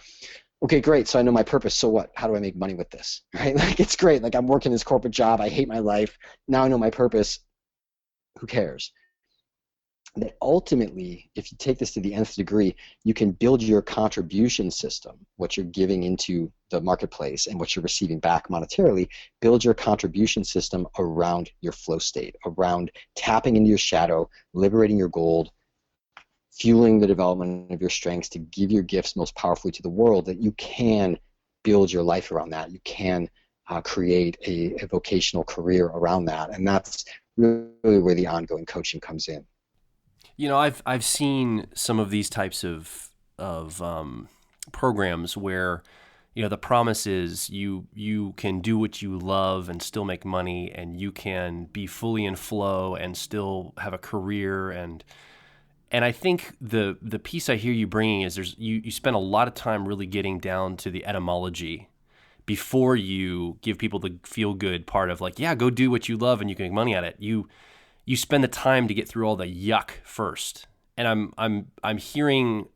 okay, great, so I know my purpose, so what? How do I make money with this? Right? Like, it's great. Like, I'm working this corporate job. I hate my life. Now I know my purpose. Who cares? That ultimately, if you take this to the nth degree, you can build your contribution system, what you're giving into the marketplace and what you're receiving back monetarily, build your contribution system around your flow state, around tapping into your shadow, liberating your gold, fueling the development of your strengths to give your gifts most powerfully to the world, that you can build your life around that. You can create a vocational career around that. And that's really where the ongoing coaching comes in. I've seen some of these types of programs where, the promise is you can do what you love and still make money, and you can be fully in flow and still have a career. And I think the piece I hear you bringing is you spend a lot of time really getting down to the etymology before you give people the feel good part of, like, yeah, go do what you love and you can make money at it. You spend the time to get through all the yuck first. And I'm hearing,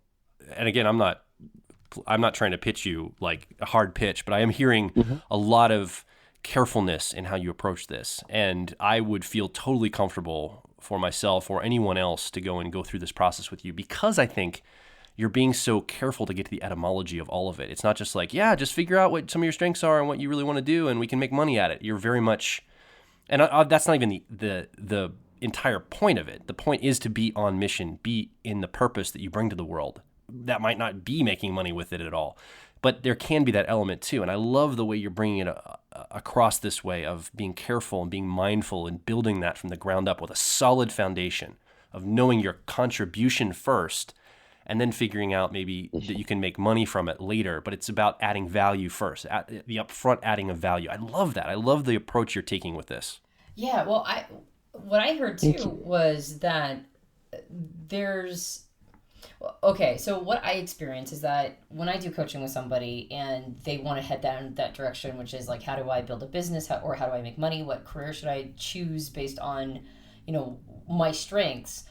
and again, I'm not trying to pitch you like a hard pitch, but I am hearing a lot of carefulness in how you approach this. And I would feel totally comfortable for myself or anyone else to go through this process with you, because I think you're being so careful to get to the etymology of all of it. It's not just like, yeah, just figure out what some of your strengths are and what you really want to do, and we can make money at it. You're very much, and that's not even the entire point of it. The point is to be on mission, be in the purpose that you bring to the world. That might not be making money with it at all, But there can be that element too. And I love the way you're bringing it across this way of being careful and being mindful and building that from the ground up with a solid foundation of knowing your contribution first and then figuring out maybe that you can make money from it later. But it's about adding value first, the upfront adding of value. I love that. I love the approach you're taking with this. Yeah, well, what I heard too was that there's okay, so what I experience is that when I do coaching with somebody and they want to head down that direction, which is like, how do I build a business, or how do I make money? What career should I choose based on, my strengths?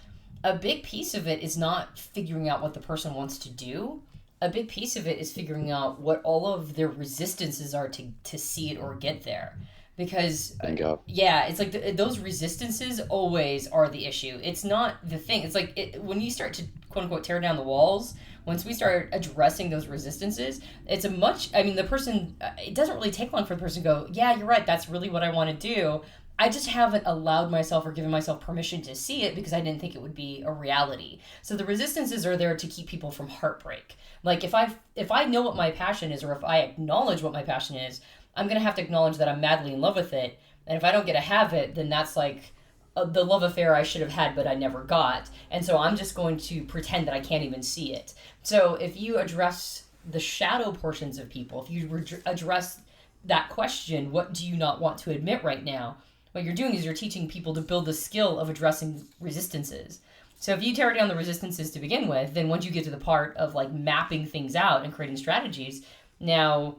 A big piece of it is not figuring out what the person wants to do. A big piece of it is figuring out what all of their resistances are to see it or get there. Because, it's like those resistances always are the issue. It's not the thing. It's like when you start to, quote unquote, tear down the walls, once we start addressing those resistances, the person, it doesn't really take long for the person to go, yeah, you're right, that's really what I want to do. I just haven't allowed myself or given myself permission to see it because I didn't think it would be a reality. So the resistances are there to keep people from heartbreak. Like if I know what my passion is, or if I acknowledge what my passion is, I'm going to have to acknowledge that I'm madly in love with it. And if I don't get to have it, then that's like the love affair I should have had, but I never got. And so I'm just going to pretend that I can't even see it. So if you address the shadow portions of people, if you address that question, what do you not want to admit right now? What you're doing is you're teaching people to build the skill of addressing resistances. So if you tear down the resistances to begin with, then once you get to the part of like mapping things out and creating strategies, now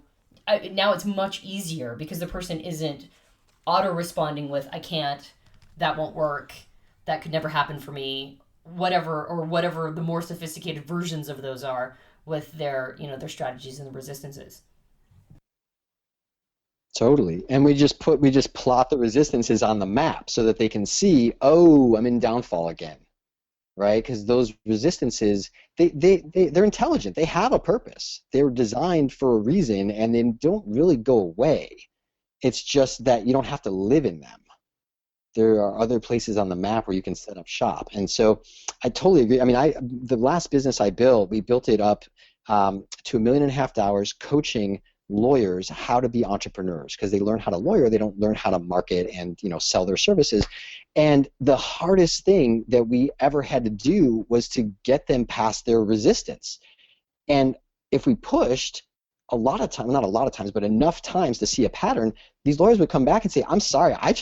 it's much easier because the person isn't auto-responding with, I can't, that won't work, that could never happen for me, whatever the more sophisticated versions of those are with their strategies and the resistances. Totally. And we just plot the resistances on the map so that they can see, oh, I'm in downfall again. Right? Because those resistances, they're intelligent. They have a purpose. They were designed for a reason, and they don't really go away. It's just that you don't have to live in them. There are other places on the map where you can set up shop. And so I totally agree. I mean, the last business I built, we built it up to $1.5 million coaching lawyers how to be entrepreneurs, because they learn how to lawyer, they don't learn how to market and sell their services. And the hardest thing that we ever had to do was to get them past their resistance. And if we pushed a lot of times, not a lot of times, but enough times to see a pattern, these lawyers would come back and say, I'm sorry, I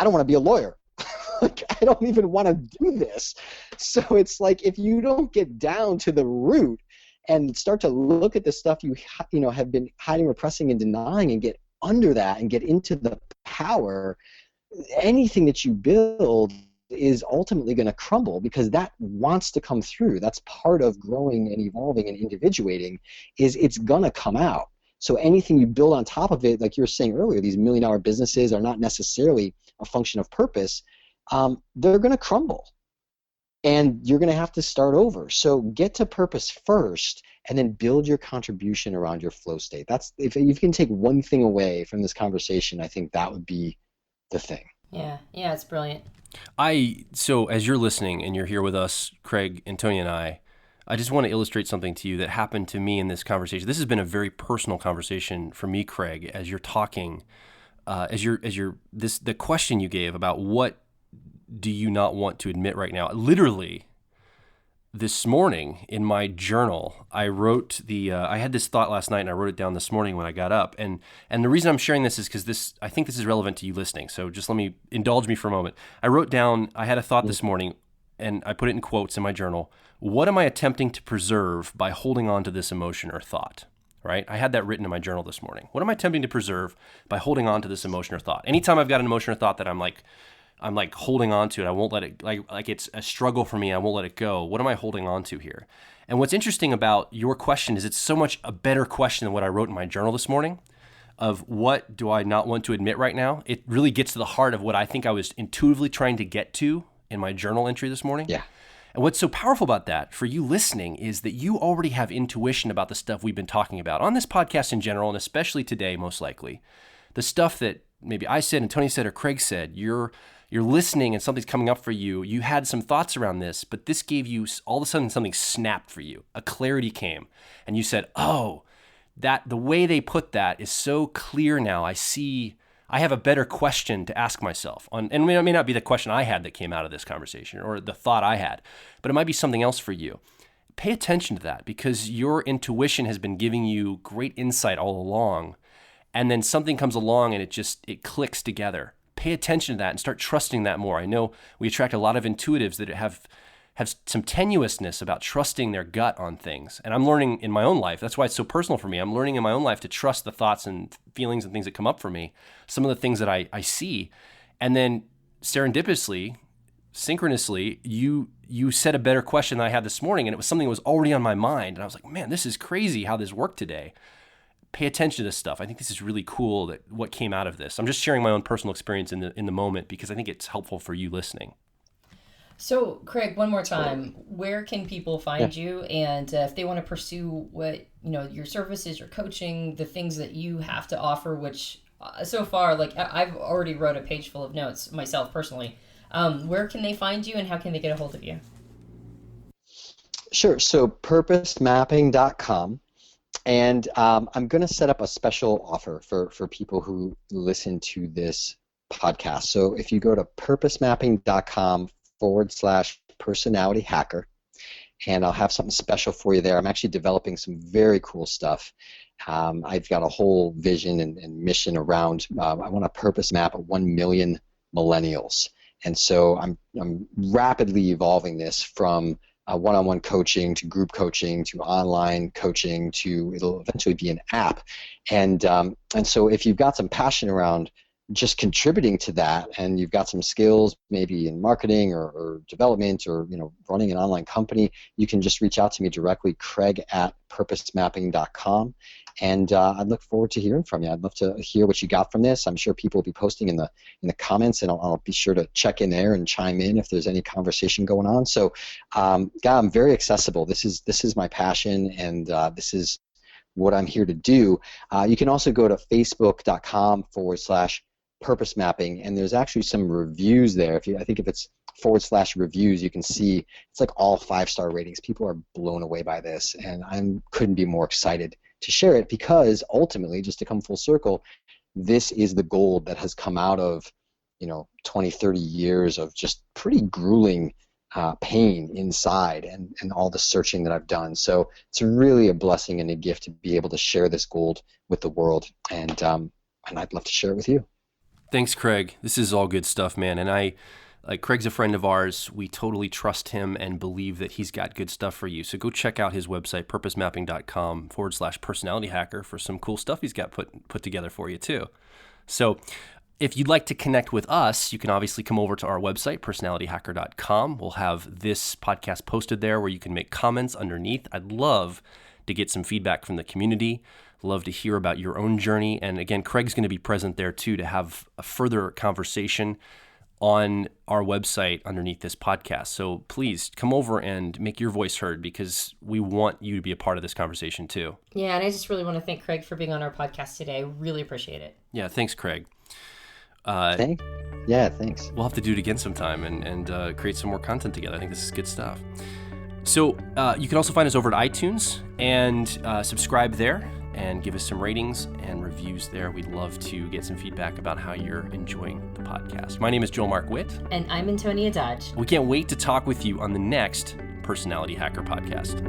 don't want to be a lawyer. Like, I don't even want to do this. So it's like, if you don't get down to the root and start to look at the stuff you have been hiding, repressing, and denying, and get under that and get into the power, anything that you build is ultimately going to crumble, because that wants to come through. That's part of growing and evolving and individuating, is it's going to come out. So anything you build on top of it, like you were saying earlier, these $1 million businesses are not necessarily a function of purpose. They're going to crumble. And you're going to have to start over. So get to purpose first, and then build your contribution around your flow state. That's, if you can take one thing away from this conversation, I think that would be the thing. Yeah, it's brilliant. So as you're listening and you're here with us, Craig, Antonia, and I just want to illustrate something to you that happened to me in this conversation. This has been a very personal conversation for me, Craig, as you're talking, the question you gave about what do you not want to admit right now? Literally, this morning in my journal, I wrote I had this thought last night, and I wrote it down this morning when I got up. And the reason I'm sharing this is because I think this is relevant to you listening. So just indulge me for a moment. I wrote down, I had a thought this morning, and I put it in quotes in my journal. What am I attempting to preserve by holding on to this emotion or thought? Right? I had that written in my journal this morning. What am I attempting to preserve by holding on to this emotion or thought? Anytime I've got an emotion or thought that I'm like holding on to it, I won't let it, like it's a struggle for me, I won't let it go. What am I holding on to here? And what's interesting about your question is it's so much a better question than what I wrote in my journal this morning of what do I not want to admit right now. It really gets to the heart of what I think I was intuitively trying to get to in my journal entry this morning. Yeah. And what's so powerful about that for you listening is that you already have intuition about the stuff we've been talking about on this podcast in general, and especially today, most likely. The stuff that maybe I said, and Tony said, or Craig said, you're listening and something's coming up for you. You had some thoughts around this, but this gave you, all of a sudden something snapped for you. A clarity came, and you said, oh, that the way they put that is so clear now. I have a better question to ask myself on, and it may not be the question I had that came out of this conversation or the thought I had, but it might be something else for you. Pay attention to that, because your intuition has been giving you great insight all along, and then something comes along and it clicks together. Pay attention to that and start trusting that more. I know we attract a lot of intuitives that have some tenuousness about trusting their gut on things. And I'm learning in my own life, that's why it's so personal for me. I'm learning in my own life to trust the thoughts and feelings and things that come up for me, some of the things that I see. And then serendipitously, synchronously, you said a better question than I had this morning, and it was something that was already on my mind. And I was like, man, this is crazy how this worked today. Pay attention to this stuff. I think this is really cool that what came out of this. I'm just sharing my own personal experience in the moment, because I think it's helpful for you listening. So, Craig, one more time, where can people find you? And if they want to pursue what, your services, your coaching, the things that you have to offer, which so far, like I've already wrote a page full of notes myself personally. Where can they find you, and how can they get a hold of you? Sure. So purposemapping.com. And I'm going to set up a special offer for people who listen to this podcast. So if you go to purposemapping.com/personality hacker, and I'll have something special for you there. I'm actually developing some very cool stuff. I've got a whole vision and mission around, I want to purpose map 1 million millennials. And so I'm rapidly evolving this from one-on-one coaching to group coaching to online coaching to it'll eventually be an app. And so if you've got some passion around just contributing to that, and you've got some skills maybe in marketing or development or running an online company, you can just reach out to me directly, Craig@purposemapping.com. And I'd look forward to hearing from you. I'd love to hear what you got from this. I'm sure people will be posting in the comments, and I'll be sure to check in there and chime in if there's any conversation going on. So, God, I'm very accessible. This is my passion, and this is what I'm here to do. You can also go to facebook.com/purpose mapping, and there's actually some reviews there. I think if it's /reviews, you can see it's like all 5-star ratings. People are blown away by this, and I couldn't be more excited to share it, because ultimately, just to come full circle, this is the gold that has come out of 20, 30 years of just pretty grueling pain inside and all the searching that I've done. So it's really a blessing and a gift to be able to share this gold with the world, and I'd love to share it with you. Thanks, Craig. This is all good stuff, man. And Craig's a friend of ours. We totally trust him and believe that he's got good stuff for you. So go check out his website, purposemapping.com/personality hacker, for some cool stuff he's got put together for you too. So if you'd like to connect with us, you can obviously come over to our website, personalityhacker.com. We'll have this podcast posted there where you can make comments underneath. I'd love to get some feedback from the community. Love to hear about your own journey. And again, Craig's going to be present there too to have a further conversation on our website underneath this podcast. So please come over and make your voice heard, because we want you to be a part of this conversation too. Yeah, and I just really want to thank Craig for being on our podcast today. I really appreciate it. Yeah, thanks, Craig. Thanks. We'll have to do it again sometime and create some more content together. I think this is good stuff. So you can also find us over at iTunes and subscribe there and give us some ratings and reviews there. We'd love to get some feedback about how you're enjoying the podcast. My name is Joel Mark Witt. And I'm Antonia Dodge. We can't wait to talk with you on the next Personality Hacker podcast.